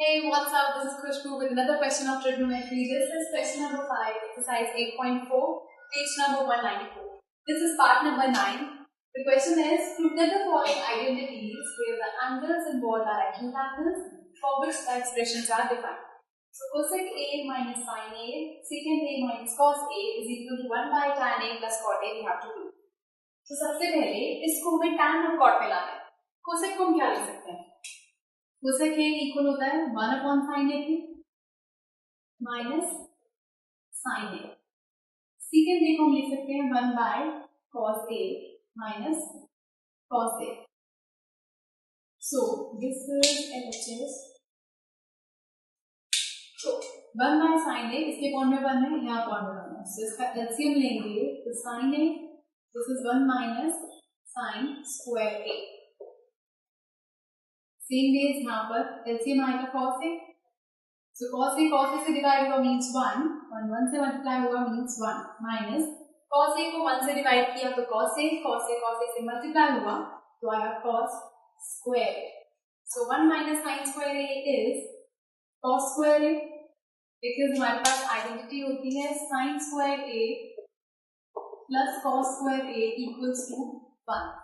Hey, what's up? This is Khushbu with another question of trigonometry. This is question number 5, exercise 8.4, page number 194. This is part number 9. The question is, to get the following identities where the angles involved are acute angles for which the expressions are defined. So, cosec A minus sin A, secant A minus cos A is equal to 1 by tan A plus cot A we have to do. So, सबसे पहले इसको हमें tan और cot में लाना है. cosec को हम क्या लिख सकते हैं? cosec A इक्वल होता है 1 अपॉन sin A की minus sin A. secant A को हम लिख सकते हैं 1 by cos A minus cos A. So, this is LHS. So, 1 by sin A, इसके कौन में 1 है, यहाँ कौन में 1 है. So, इसका LCM लेंगे तो sin A, this is 1 minus sin square A. Same ways यहाँ पर LCM आएगा cos A. So, cos A से डिवाइड होगा means 1, 1 से मल्टीप्लाई होगा means 1 माइनस cos A को 1 से डिवाइड किया तो cos A से मल्टीप्लाई हुआ तो आएगा cos square A. So, 1 minus sin square A is cos square A. Because हमारे पास आइडेंटिटी होती है sin square A plus cos square A equals to 1.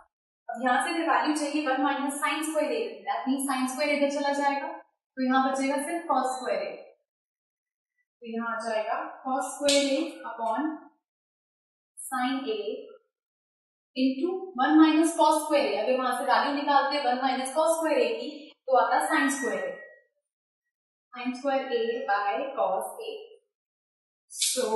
अब यहाँ से वैल्यू चाहिए 1 minus sin square A. That means sin square इधर चला जाएगा तो यहाँ बचेगा सिर्फ cos square A. तो यहाँ आ जाएगा cos square A upon sin A into 1 minus cos square A. अगर वहां से वैल्यू निकालते 1 माइनस cos square A की तो आता sin square A. sin square A by cos A. So,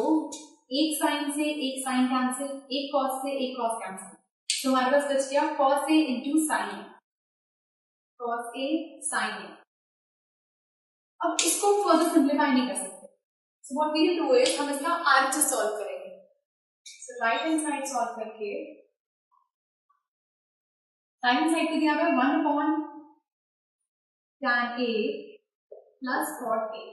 एक sin से एक sin कैंसिल, एक cos से एक cos कैंसिल. तो हमारे पास बच गया cos A into sin A. cos A sin A. अब इसको फर्दर सिंप्लीफाई नहीं कर सकते. So what we will do is हम इसका RHS सॉल्व करेंगे. So right hand side solve करके राइट हैंड साइड पे दिया हुआ है 1 upon tan A plus cot A.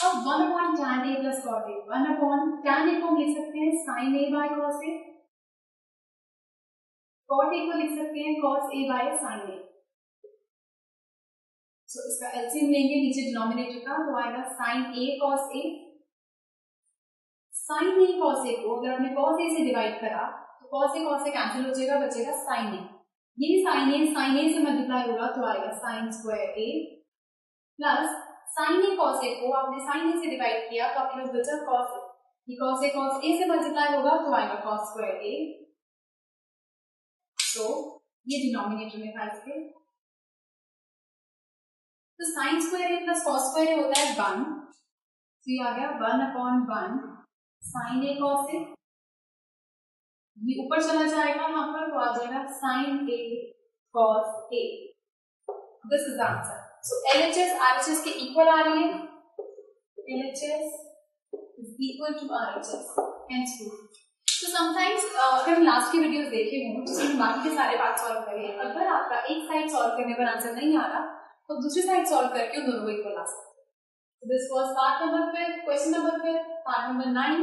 अब 1 upon tan A plus cot A, 1 upon tan A को लिख सकते हैं sin A by cos A, cot A को लिख सकते हैं cos A by sin A. So इसका एलसीएम लेंगे नीचे डिनोमिनेटर का तो आएगा sin A cos A. sin A cos A को अगर आपने cos A से डिवाइड करा तो cos A कैंसिल हो जाएगा, बचेगा sin A. ये sin A से मल्टीप्लाई होगा तो आएगा sin square A plus sin A cos A को आपने sin A से डिवाइड किया तो आपके पास बचा cos A. ये cos A से मल्टीप्लाई होगा तो आएगा cos square A. So ये डिनोमिनेटर में था इसके. तो sin square A plus cos square A होता है 1. तो ये आ गया 1 upon 1 sin A cos A. ये ऊपर चला जाएगा यहाँ पर तो आ जाएगा sin A cos A. This is the answer. So LHS RHS के इक्वल आ रही है. LHS is equal to RHS. Hence proof. So sometimes अगर हम लास्ट की वीडियोस देखे हों जिसमें बाकी के सारे पार्ट सॉल्व करें, अगर आपका एक साइड सॉल्व करने पर आंसर नहीं आ रहा तो दूसरी साइड सॉल्व करके उन दोनों को इक्वल ला सकते हैं. So this was part number 5, question number 5, part number 9,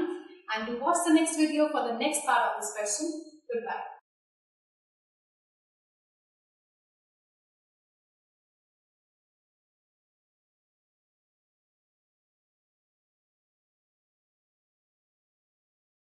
and to watch the next video for the next part of this question. Goodbye.